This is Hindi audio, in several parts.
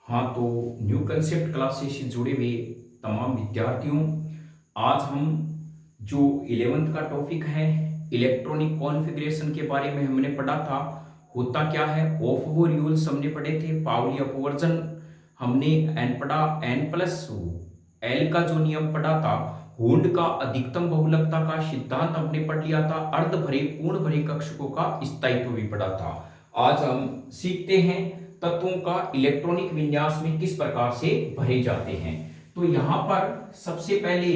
हाँ, तो न्यू कंसेप्ट क्लासेस से जुड़े हुए तमाम विद्यार्थियों, आज हम जो 11th का टॉपिक है इलेक्ट्रॉनिक कॉन्फ़िगरेशन के बारे में हमने पढ़ा था। होता क्या है, ऑफ वो रूल्स हमने पढ़े थे, पाउली अपवर्जन हमने एन पढ़ा, एन प्लस एल का जो नियम पढ़ा था, हुंड का अधिकतम बहुलकता का सिद्धांत हमने पढ़ लिया था, अर्ध भरे पूर्ण भरे कक्षकों का स्थायित्व भी पढ़ा था। आज हम सीखते हैं तत्वों का इलेक्ट्रॉनिक विन्यास में किस प्रकार से भरे जाते हैं। तो यहां पर सबसे पहले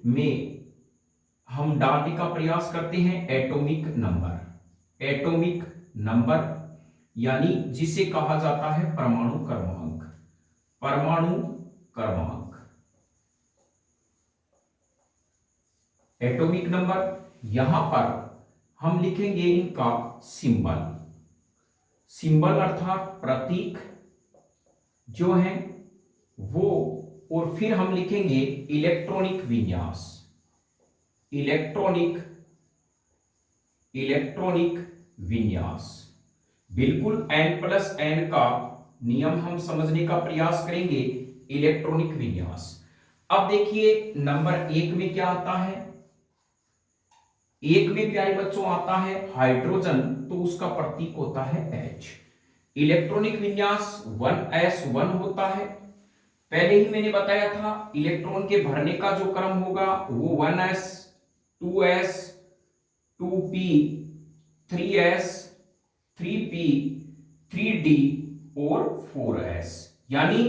में हम डालने का प्रयास करते हैं एटॉमिक नंबर। एटॉमिक नंबर यानी जिसे कहा जाता है परमाणु क्रमांक। परमाणु क्रमांक, एटॉमिक नंबर। यहां पर हम लिखेंगे इनका सिंबल। सिंबल अर्थात प्रतीक जो है वो, और फिर हम लिखेंगे इलेक्ट्रॉनिक विन्यास। इलेक्ट्रॉनिक इलेक्ट्रॉनिक विन्यास, बिल्कुल n+n का नियम हम समझने का प्रयास करेंगे। इलेक्ट्रॉनिक विन्यास। अब देखिए नंबर 1 में क्या आता है। एक में प्यारे बच्चों आता है हाइड्रोजन, तो उसका प्रतीक होता है H। इलेक्ट्रॉनिक विन्यास 1s1 होता है। पहले ही मैंने बताया था इलेक्ट्रॉन के भरने का जो क्रम होगा वो 1s 2s 2p 3s 3p 3d और 4s, यानी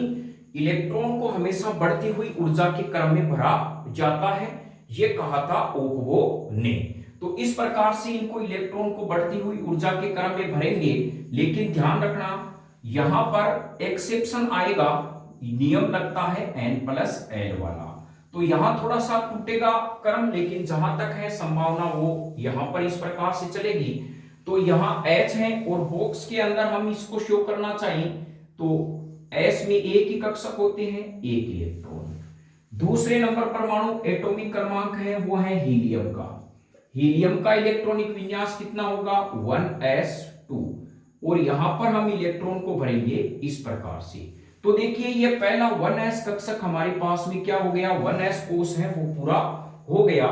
इलेक्ट्रॉन को हमेशा बढ़ती हुई ऊर्जा के क्रम में भरा जाता है, यह कहा था ओकवो ने। तो इस प्रकार से इनको इलेक्ट्रॉन को बढ़ती हुई ऊर्जा के क्रम में भरेंगे, लेकिन ध्यान रखना यहां पर एक्सेप्शन आएगा, नियम लगता है n+l वाला। तो यहां थोड़ा सा टूटेगा क्रम, लेकिन जहां तक है संभावना वो यहां पर इस प्रकार से चलेगी। तो यहां H है और बॉक्स के अंदर हम इसको शो करना चाहिए, तो S में एक ही कक्षक होते हैं, एक इलेक्ट्रॉन। दूसरे नंबर परमाणु एटॉमिक क्रमांक है वो है हीलियम का। हीलियम का इलेक्ट्रॉनिक विन्यास कितना होगा 1s2, और यहां पर हम इलेक्ट्रॉन को भरेंगे इस प्रकार से। तो देखिए ये पहला 1s कक्षक हमारे पास में क्या हो गया, 1s कोष है वो पूरा हो गया।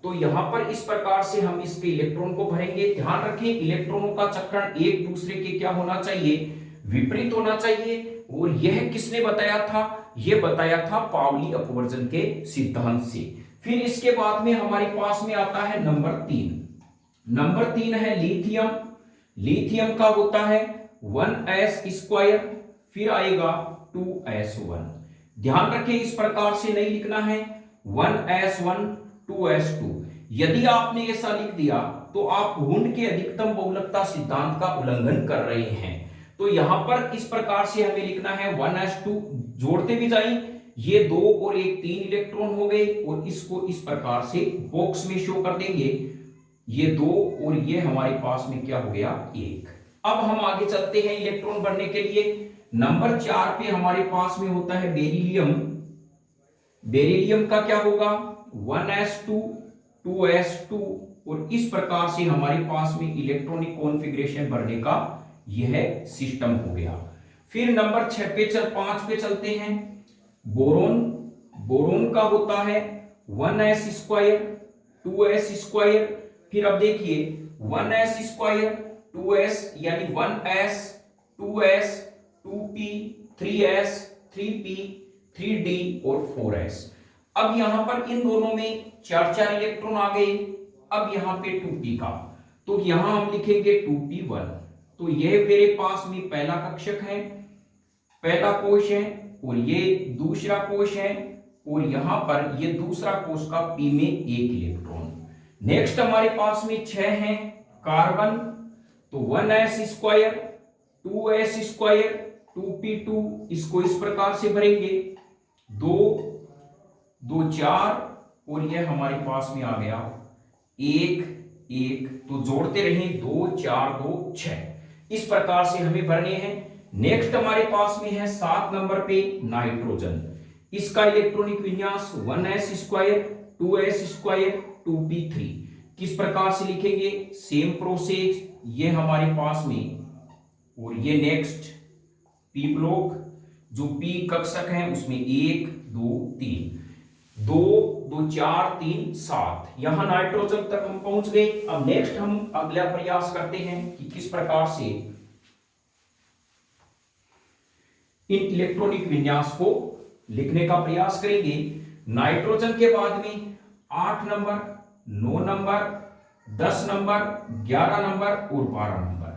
तो यहां पर इस प्रकार से हम इसके इलेक्ट्रॉन को भरेंगे। ध्यान रखें इलेक्ट्रॉनों का चक्रण एक दूसरे के क्या होना चाहिए, विपरीत होना चाहिए। और यह किसने बताया था, यह बताया था पाउली अपवर्जन के सिद्धांत से। फिर इसके बाद में हमारे पास में आता है नंबर 3। नंबर 3 है लिथियम। लिथियम का होता है 1s², फिर आएगा 2s1। ध्यान रखें इस प्रकार से नहीं लिखना है 1s1 2s2। यदि आपने ऐसा लिख दिया तो आप हुंड के अधिकतम बहुलकता सिद्धांत का उल्लंघन कर रहे हैं। तो यहां पर इस प्रकार से हमें लिखना है 1s2, जोड़ते भी जाएं, ये 2 और 1 3 इलेक्ट्रॉन हो गए, और इसको इस प्रकार से बॉक्स में शो कर देंगे, ये 2 और ये हमारे पास में क्या हो गया 1। अब हम आगे चलते हैं इलेक्ट्रॉन भरने के लिए। नंबर 4 पे हमारे पास में होता है बेरिलियम। बेरिलियम का क्या होगा 1s2 2s2, और इस प्रकार से हमारे पास में इलेक्ट्रॉनिक कॉन्फ़िगरेशन भरने का यह सिस्टम हो गया। फिर नंबर 5 पे चलते हैं। बोरोन। बोरोन का होता है 1s² 2s²। फिर अब देखिए 1s² 2s यानी 1s 2s 2p 3s 3p 3d और 4s। अब यहां पर इन दोनों में 4 इलेक्ट्रॉन आ गए। अब यहां पे 2p का, तो यहां हम लिखेंगे 2p1। तो यह मेरे पास में पहला कक्षक है, पहला कोश है, और ये दूसरा कोश है, और यहां पर ये दूसरा कोश का p में 1 इलेक्ट्रॉन। नेक्स्ट हमारे पास में 6 है कार्बन, तो 1s² 2s² 2p2, इसको इस प्रकार से भरेंगे 2 2 4, और यह हमारे पास में आ गया 1 1। तो जोड़ते रहें 2 4 2 6, इस प्रकार से हमें भरने हैं। नेक्स्ट हमारे पास में है 7 नंबर पे नाइट्रोजन। इसका इलेक्ट्रॉनिक विन्यास 1s² 2s² 2p3। किस प्रकार से लिखेंगे, सेम प्रोसेस, ये हमारे पास में, और ये नेक्स्ट p ब्लॉक, जो पी कक्षक हैं उसमें 1 2 3, 2 2 4 3 7, यहां नाइट्रोजन तक हम पहुंच गए। अब नेक्स्ट हम अगला प्रयास करते हैं कि किस प्रकार से इन इलेक्ट्रॉनिक विन्यास को लिखने का प्रयास करेंगे। नाइट्रोजन के बाद में 8 नंबर, 9 नंबर, 10 नंबर, 11 नंबर और 12 नंबर।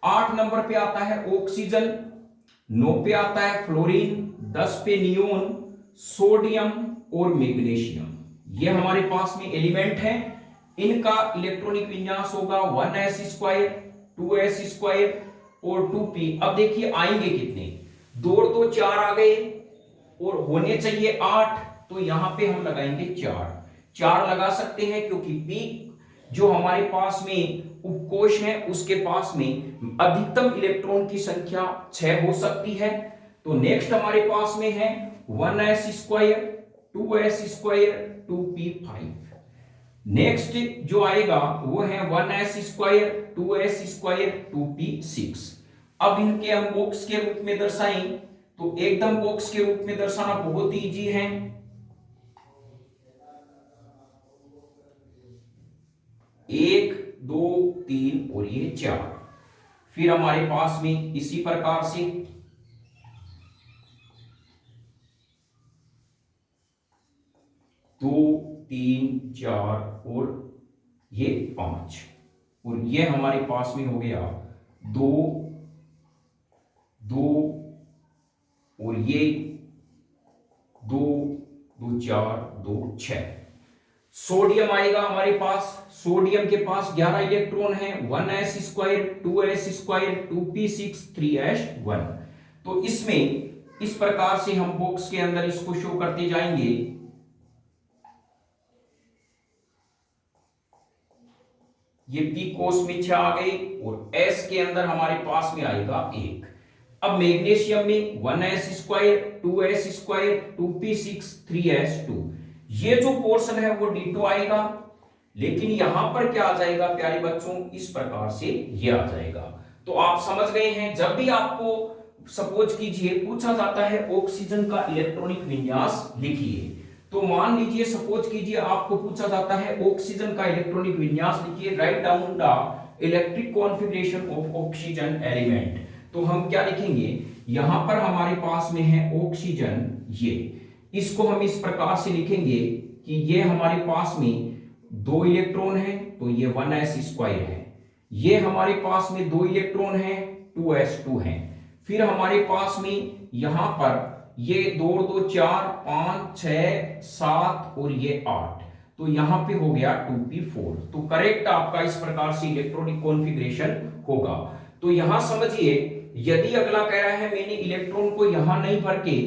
8 नंबर पे आता है ऑक्सीजन, 9 पे आता है फ्लोरीन, 10 पे नियोन, सोडियम और मैग्नीशियम। ये हमारे पास में एलिमेंट हैं। इनका इलेक्ट्रॉनिक विन्यास होगा 1s², 2s² और 2p। अब देखिए आएंगे कितने, 2 और 2 4 आ गए और होने चाहिए 8, तो यहां पे हम लगाएंगे 4 लगा सकते हैं, क्योंकि पी जो हमारे पास में उपकोष है उसके पास में अधिकतम इलेक्ट्रॉन की संख्या 6 हो सकती है। तो नेक्स्ट हमारे पास में है 1s², 2s², 2p5। नेक्स्ट जो आएगा वो है 1s², 2s², 2p6। अब इनके हम बॉक्स के रूप में दर्शाएं तो एकदम बॉक्स के रूप में दर्शाना बहुत इजी है। 1 2 3 और ये 4। फिर हमारे पास में इसी प्रकार से 2 3 4 और ये 5, और ये हमारे पास में हो गया 2 2 और ये 2 2 4 2 6। सोडियम आएगा हमारे पास। सोडियम के पास 11 इलेक्ट्रॉन है, 1s², 2s², 2p6, 3s1। तो इसमें इस प्रकार से हम बॉक्स के अंदर इसको शो करते जाएंगे। ये पी कोष में 6 आ गए और एस के अंदर हमारे पास में आएगा 1। अब मैग्नीशियम में 1s², 2s², 2p6, 3s2। ये जो पोर्शन है वो D2 आएगा, लेकिन यहां पर क्या आ जाएगा प्यारे बच्चों, इस प्रकार से ये आ जाएगा। तो आप समझ गए हैं, जब भी आपको सपोज कीजिए पूछा जाता है ऑक्सीजन का इलेक्ट्रॉनिक विन्यास लिखिए, तो मान लीजिए सपोज कीजिए आपको पूछा जाता है ऑक्सीजन का इलेक्ट्रॉनिक विन्यास लिखिए, write down the electric configuration of oxygen element. तो हम क्या लिखेंगे, यहां पर हमारे पास में है ऑक्सीजन, ये इसको हम इस प्रकार से लिखेंगे कि ये हमारे पास में 2 इलेक्ट्रॉन है तो ये 1s² है, ये हमारे पास में 2 इलेक्ट्रॉन है 2s2 है, फिर हमारे पास में यहां पर ये 2 2 4 5 6 7 और ये 8, तो यहां पे हो गया 2p4। तो करेक्ट आपका इस प्रकार से इलेक्ट्रॉनिक कॉन्फ़िगरेशन होगा। तो यहां समझिए, यदि अगला कह रहा है मैंने इलेक्ट्रॉन को यहां नहीं भर के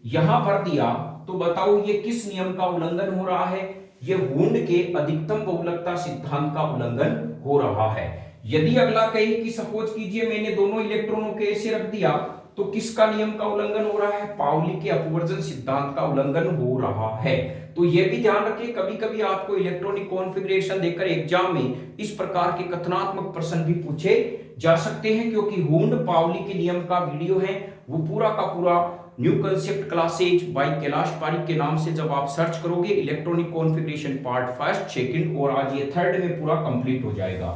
यहां भर दिया, तो बताओ ये किस नियम का उल्लंघन हो रहा है, ये वुंड के अधिकतम बहुलकता सिद्धांत का उल्लंघन हो रहा है। यदि अगला कहे कि सपोज कीजिए मैंने दोनों इलेक्ट्रॉनों को ऐसे रख दिया, तो किसका नियम का उल्लंघन हो रहा है, पाउली के अपवर्जन सिद्धांत का उल्लंघन हो रहा है। तो यह भी ध्यान रखिए, कभी कभी आपको इलेक्ट्रॉनिक कॉन्फ़िगरेशन देकर एग्जाम में इस प्रकार के कथनात्मक प्रश्न भी पूछे जा सकते हैं, क्योंकि वुंड पाउली के नियम का वीडियो है, वो पूरा का पूरा new concept classes by Kailash Pareek के नाम से जब आप सर्च करोगे, इलेक्ट्रॉनिक कॉन्फ़िगरेशन पार्ट 1, 2 और आज ये 3rd में पूरा कंप्लीट हो जाएगा।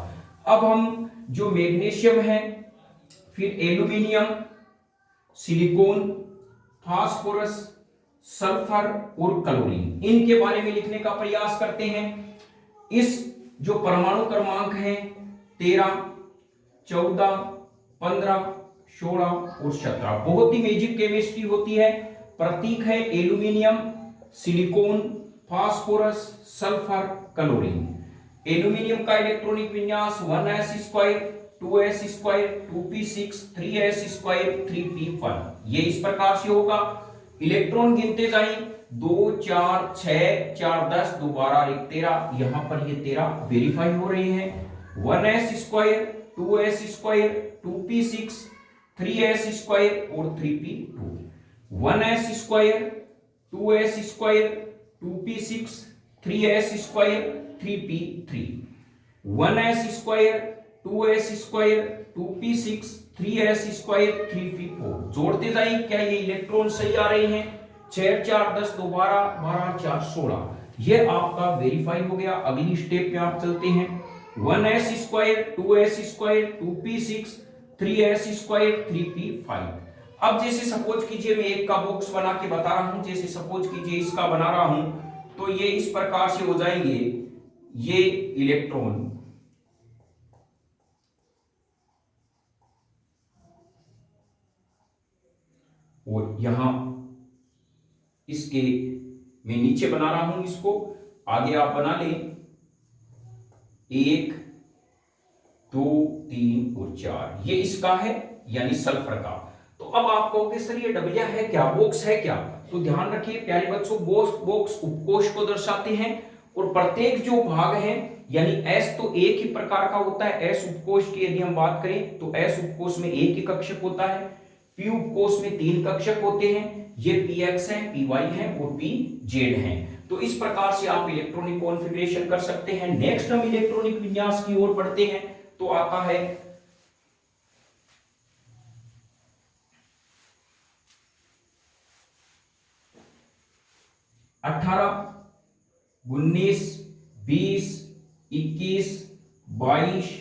अब हम जो मैग्नीशियम है, फिर एल्यूमिनियम, सिलिकॉन, फास्फोरस, सल्फर और क्लोरीन, इनके बारे में लिखने का प्रयास करते हैं। इस जो परमाणु क्रमांक है 13, 14, 15, 16 और 17, बहुत ही बेसिक केमिस्ट्री होती है। प्रतीक है aluminium, silicon, phosphorus, sulphur, chlorine. Aluminium का इलेक्ट्रॉनिक विन्यास 1s², 2s², 2p6, 3s², 3p1, ये इस प्रकार से होगा। इलेक्ट्रॉन गिनते जाएं, 2 4 6 4 10 2 12 1 13, यहां पर ये 13 वेरीफाई हो रहे हैं। 1s², 2s², 2p6, 3s² और 3p2, 1s², 2s², 2p6, 3s², 3p3, 1s², 2s square 2p6 3s square 3p4 जोड़ते जाइए। क्या ये इलेक्ट्रॉन सही आ रहे हैं? 6 4 10 2 12 12 4 16। ये आपका वेरीफाई हो गया। अगली स्टेप पे आप चलते हैं। 1s square 2s square 2p6 3s square 3p5। अब जैसे सपोज कीजिए मैं एक का बॉक्स बना के बता रहा हूं, जैसे सपोज कीजिए इसका बना रहा हूं, तो ये इस प्रकार से हो जाएंगे। ये इलेक्ट्रॉन और यहां इसके मैं नीचे बना रहा हूं, इसको आगे आप बना लें 1 2 3 और 4। ये इसका है यानी सल्फर का। तो अब आप कहोगे सर ये डबलिया है क्या, बॉक्स है क्या? तो ध्यान रखिए प्यारे बच्चों, बॉक्स उपकोष को दर्शाते हैं और प्रत्येक जो भाग है यानी एस तो एक ही प्रकार का होता है। एस उपकोष की यदि हम बात करें तो एस उपकोष में एक ही कक्षक होता है। पी उपकोष में 3 कक्षक होते हैं। ये पी एक्स है, पी वाई है और पी जेड है। तो इस प्रकार से आप इलेक्ट्रॉनिक कॉन्फ़िगरेशन कर सकते हैं। नेक्स्ट हम इलेक्ट्रॉनिक विन्यास की ओर बढ़ते हैं। तो आता है 18 19 20 21 22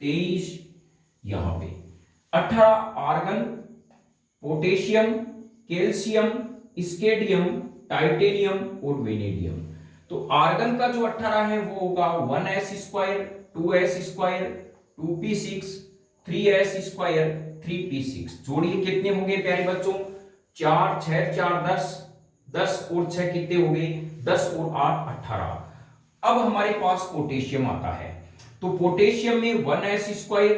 23। यहां पे 18 argon, potassium, calcium, scandium, titanium और वेनेडियम। तो आर्गन का जो 18 है वो होगा 1s square 2s square 2p6 3s square 3p6। जोड़िए कितने हो गए प्यारे बच्चों? 4 6 4 10 10 और 6 कितने हो गए? 10 और 8 18। अब हमारे पास पोटेशियम आता है। तो पोटेशियम में 1s square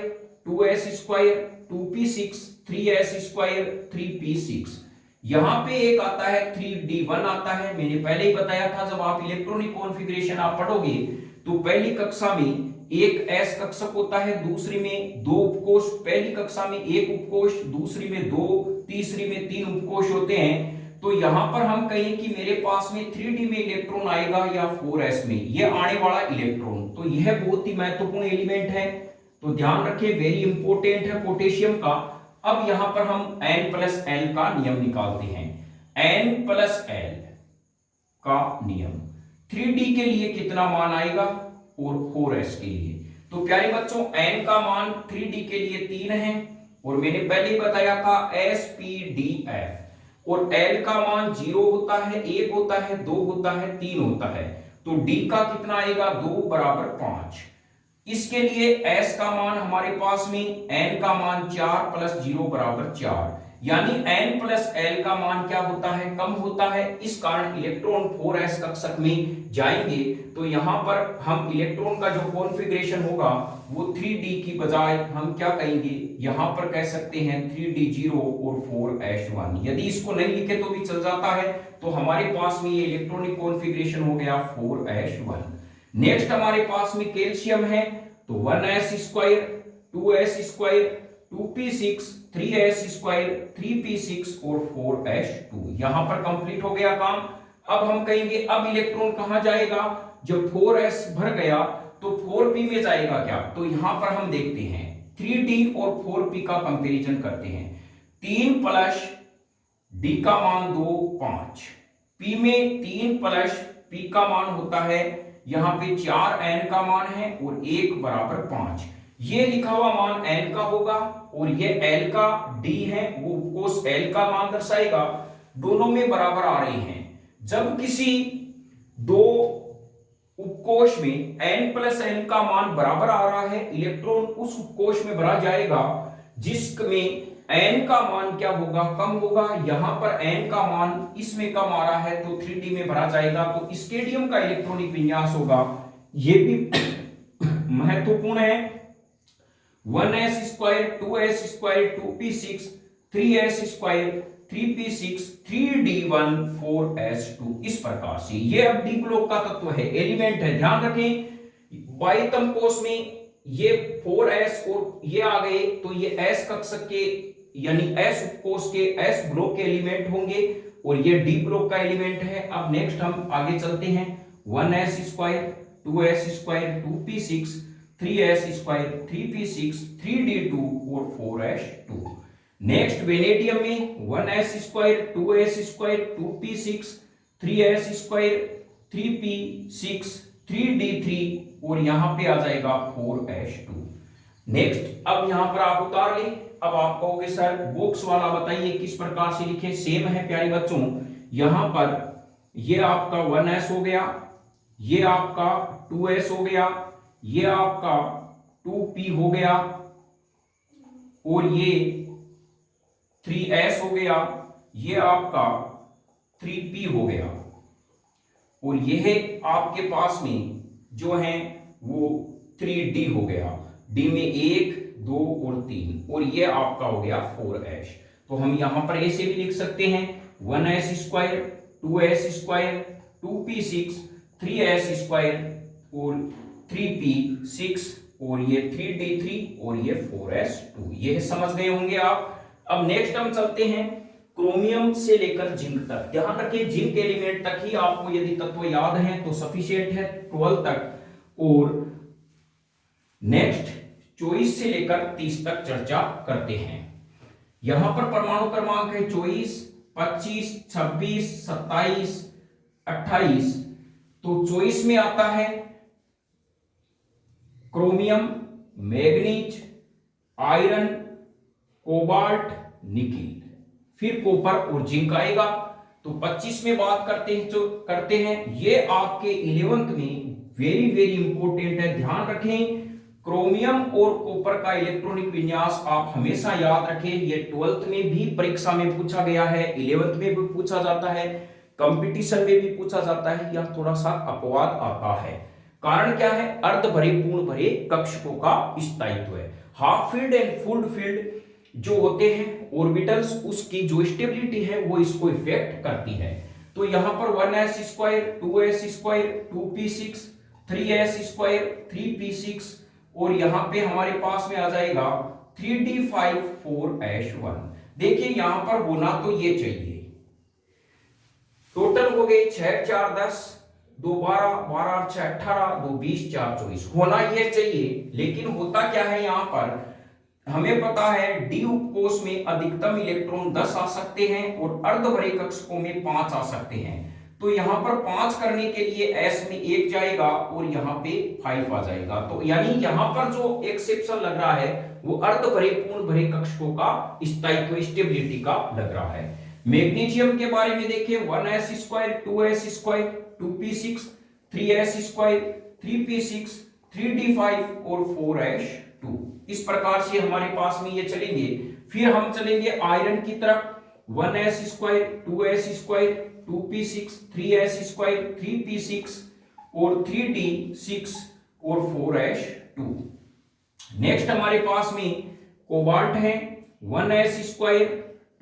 2s square 2p6 3s square 3p6। यहां पे एक आता है 3d1 आता है। मैंने पहले ही बताया था जब आप इलेक्ट्रॉनिक कॉन्फ़िगरेशन आप पढ़ोगे तो पहली कक्षा में एक s कक्षक होता है, दूसरी में 2 उपकोष। पहली कक्षा में 1 उपकोष, दूसरी में 2, तीसरी में 3 उपकोष होते हैं। तो यहां पर हम कहें कि मेरे पास में 3d में इलेक्ट्रॉन आएगा या 4s में, यह आने वाला इलेक्ट्रॉन। तो यह बहुत ही महत्वपूर्ण एलिमेंट है, तो ध्यान रखें, वेरी इंपॉर्टेंट है पोटेशियम का। अब यहां पर हम n+l का नियम निकालते हैं। n+l का नियम 3d के लिए कितना मान आएगा और 4s के लिए? तो प्यारे बच्चों n का मान 3d के लिए 3 है और मैंने पहले ही बताया था spdf। और l का मान 0 होता है, 1 होता है, 2 होता है, 3 होता है। तो d का कितना आएगा? 2 बराबर 5। इसके लिए s का मान हमारे पास में n का मान 4 प्लस 0 बराबर 4, यानी n+l का मान क्या होता है? कम होता है। इस कारण इलेक्ट्रॉन 4s कक्षक में जाएंगे। तो यहां पर हम इलेक्ट्रॉन का जो कॉन्फ़िगरेशन होगा वो 3d की बजाय हम क्या कहेंगे? यहां पर कह सकते हैं 3d0 और 4s1। यदि इसको नहीं लिखे तो भी चल जाता है। तो हमारे पास में ये इलेक्ट्रॉनिक कॉन्फ़िगरेशन हो गया 4s1। नेक्स्ट हमारे पास में कैल्शियम है। तो 1s square 2s square 2p6 3s square 3p6 और 4s2। यहां पर कंप्लीट हो गया काम। अब हम कहेंगे अब इलेक्ट्रॉन कहां जाएगा? जब 4s भर गया तो 4p में जाएगा क्या? तो यहां पर हम देखते हैं 3d और 4p का कंपैरिजन करते हैं। 3 प्लस d का मान 2 5, p में 3 प्लस p का मान होता है यहां पे 4 n का मान है और 1 बराबर 5। ये लिखा हुआ मान n का होगा और ये l का d है, वो उपकोष l का मान दर्शाएगा। दोनों में बराबर आ रहे हैं। जब किसी दो उपकोष में n+n का मान बराबर आ रहा है, इलेक्ट्रॉन उस उपकोष में भरा जाएगा जिसमें n का मान क्या होगा? कम होगा। यहां पर n का मान इसमें कम आ रहा है तो 3d में भरा जाएगा। तो स्केडियम का इलेक्ट्रॉनिक विन्यास होगा, यह भी महत्वपूर्ण है। 1s square 2s square 2p6 3s square 3p6 3d1 4s2। इस प्रकार से ये अब डी ब्लॉक का तत्व है, एलिमेंट है। ध्यान रखें बाह्यतम कोश में ये 4s और ये आ गए तो ये s कक्षक के यानी s उपकोष के s ब्लॉक के एलिमेंट होंगे और ये डी ब्लॉक का एलिमेंट है। अब नेक्स्ट हम आगे चलते हैं। 1s square 2s square 2p6 3s square 3p6 3d2 और 4s2। नेक्स्ट वेनेडियम में 1s square 2s square 2p6 3s square 3p6 3d3 और यहां पे आ जाएगा 4s2। नेक्स्ट अब यहां पर आप उतार ले। अब आप कहोगे सर बॉक्स वाला बताइए किस प्रकार से लिखे। सेम है प्यारे बच्चों, यहां पर ये आपका 1s हो गया, ये आपका 2s हो गया, ये आपका 2p हो गया और ये 3s हो गया, ये आपका 3p हो गया और यह आपके पास में जो है वो 3d हो गया। d में 1 2 और 3 और ये आपका हो गया 4s। तो हम यहां पर ऐसे भी लिख सकते हैं 1s square 2s square 2p6 3s square और 3p6 और ये 3d3 और ये 4s2। ये समझ गए होंगे आप। अब नेक्स्ट हम चलते हैं क्रोमियम से लेकर जिंक तक। ध्यान रखिए जिंक एलिमेंट तक ही आपको यदि तत्व याद हैं तो सफिशिएंट है 12 तक। और नेक्स्ट 24 से लेकर 30 तक चर्चा करते हैं। यहां पर परमाणु क्रमांक है 24 25 26 27 28। तो 24 में आता है chromium manganese iron cobalt nickel, फिर कॉपर और जिंक आएगा। तो 25 में बात करते हैं जो करते हैं ये आपके 11th में वेरी वेरी इंपॉर्टेंट है। ध्यान रखें क्रोमियम और कॉपर का इलेक्ट्रॉनिक विन्यास आप हमेशा याद रखें। ये 12th में भी परीक्षा में पूछा गया है, 11th में भी पूछा जाता है, कंपटीशन में भी पूछा जाता है, या थोड़ा सा अपवाद आता है। कारण क्या है? अर्ध भरे पूर्ण भरे कक्षकों का स्थायित्व है। Half field and full field जो होते हैं ऑर्बिटल्स, उसकी जो स्टेबिलिटी है वो इसको इफेक्ट करती है। तो यहां पर 1s square 2s square 2p6 3s square 3p6 और यहां पे हमारे पास में आ जाएगा 3d5 4s1। देखिए यहां पर होना तो ये चाहिए, टोटल हो गए 6 4 10 2 12 12 6 18 2 20 4 24 होना ये चाहिए। लेकिन होता क्या है यहां पर हमें पता है डी उपकोष में अधिकतम इलेक्ट्रॉन 10 आ सकते हैं और अर्धभरे कक्षकों में 5 आ सकते हैं। तो यहां पर 5 करने के लिए s में 1 जाएगा और यहां पे 5 आ जाएगा। तो यानी यहां पर जो एक्सेप्शन लग रहा है वो अर्धभरे पूर्ण भरे कक्षकों का स्थायित्व स्टेबिलिटी का लग रहा है। मैग्नीशियम के बारे में देखिए 1s square 2s square 2p6 3s square 3p6 3d5 और 4s2। इस प्रकार से हमारे पास में ये चलेंगे। फिर हम चलेंगे आयरन की तरफ 1s square 2s square 2p6 3s square 3p6 और 3d6 और 4s2। नेक्स्ट हमारे पास में कोबाल्ट है 1s square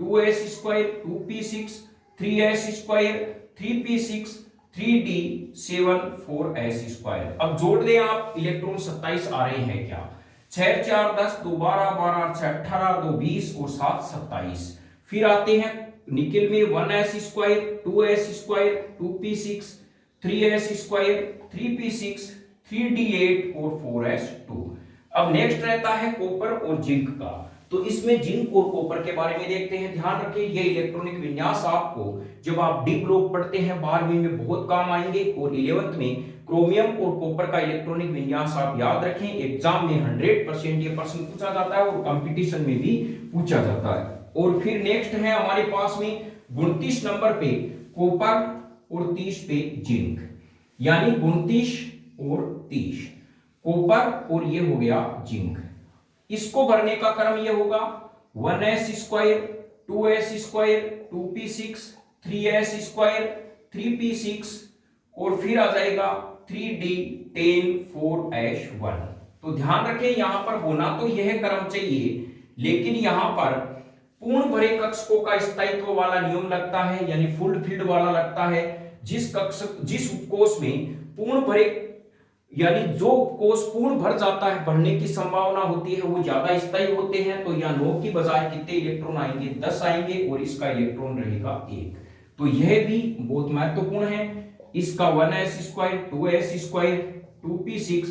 2s square 2p6 3s square 3p6 3d7 4s square. अब जोड़ दें आप, इलेक्ट्रॉन 27 आ रहे हैं क्या? 6 4 10 2 12 12 6 18 2 20 और 7 27। फिर आते हैं निकिल में 1s square 2s square 2p6 3s square 3p6 3d8 और 4s2। अब नेक्स्ट रहता है कॉपर और जिंक का। तो इसमें जिंक और कॉपर के बारे में देखते हैं। ध्यान रखिए ये इलेक्ट्रॉनिक विन्यास आपको जब आप डी ब्लॉक पढ़ते हैं 12वीं में बहुत काम आएंगे और 11th में क्रोमियम और कॉपर का इलेक्ट्रॉनिक विन्यास आप याद रखें। एग्जाम में 100% ये प्रश्न पूछा जाता है और कंपटीशन में भी पूछा जाता है। और फिर नेक्स्ट है हमारे पास में 29 नंबर पे कॉपर और 30 पे जिंक, यानी 29 और 30 कॉपर और ये हो गया जिंक। इसको भरने का क्रम ये होगा 1s square 2s square 2p6 3s square 3p6 और फिर आ जाएगा 3d10 4s1। तो ध्यान रखें यहां पर होना तो यह क्रम चाहिए, लेकिन यहां पर पूर्ण भरे कक्षकों का स्थायित्व वाला नियम लगता है, यानी फुल फील्ड वाला लगता है। जिस उपकोष में पूर्ण भरे यानी जो कोष पूर्ण भर जाता है, भरने की संभावना होती है, वो ज्यादा स्थायी होते हैं। तो यहाँ 9 की बजाय कितने इलेक्ट्रॉन आएंगे? 10 आएंगे और इसका इलेक्ट्रॉन रहेगा 1। तो यह भी बहुत महत्वपूर्ण है। इसका 1s square 2s square 2p6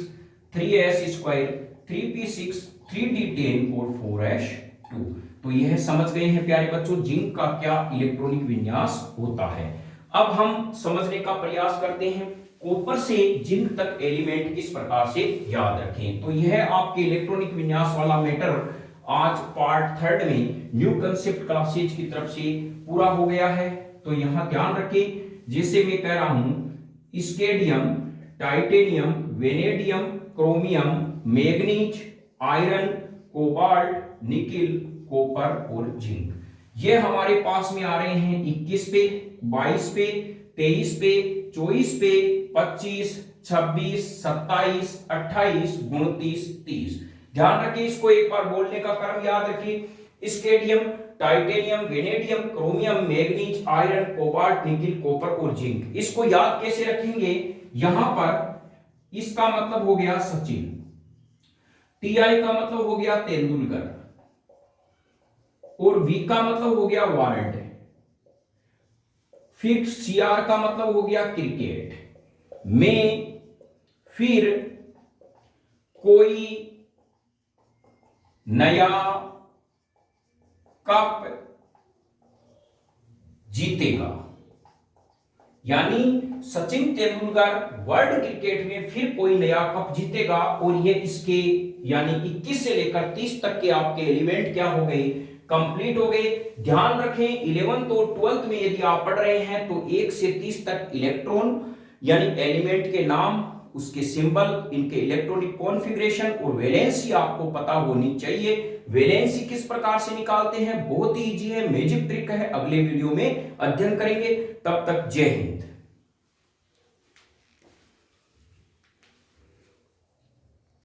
3s², 3p6, 3d10 और 4s2। तो यह समझ गए हैं प्यारे बच्चों जिंक का क्या इलेक्ट्रॉनिक विन्यास होता है। अब हम समझने का प्रयास करते हैं कॉपर से जिंक तक एलिमेंट किस प्रकार से याद रखें। तो यह आपके इलेक्ट्रॉनिक विन्यास वाला मैटर आज पार्ट 3 में न्यू कंसेप्ट क्लासेज की तरफ से पूरा हो गया है। तो यहां ध्यान रखें, जैसे मैं कह रहा हूं scandium, titanium, vanadium, chromium, manganese, iron, cobalt, nickel, copper और जिंक, ये हमारे पास में आ रहे हैं 21 पे, 22 पे, 23 पे, 24 पे, 25, 26, 27, 28, 29, 30। ध्यान रखिए, इसको एक बार बोलने का क्रम याद रखिए। Scandium, titanium, vanadium, chromium, manganese, iron, cobalt, nickel, copper और जिंक। इसको याद कैसे रखेंगे, यहां पर इसका मतलब हो गया सचिन, टीआई का मतलब हो गया तेंदुलकर और वी का मतलब हो गया वर्ल्ड, फिर सीआर का मतलब हो गया क्रिकेट, में फिर कोई नया कप जीतेगा, यानी सचिन तेंदुलकर वर्ल्ड क्रिकेट में फिर कोई नया कप जीतेगा। और ये इसके यानी 21 से लेकर 30 तक के आपके एलिमेंट क्या हो गए, कंप्लीट हो गए। ध्यान रखें 11th और 12th में यदि आप पढ़ रहे हैं तो 1 से 30 तक इलेक्ट्रॉन यानी एलिमेंट के नाम, उसके सिंबल, इनके इलेक्ट्रॉनिक कॉन्फ़िगरेशन और वैलेंसी आपको पता होनी चाहिए। वैलेंसी किस प्रकार से निकालते हैं, बहुत ही इजी है, मैजिक ट्रिक है, अगले वीडियो में अध्ययन करेंगे। तब तक जय हिंद।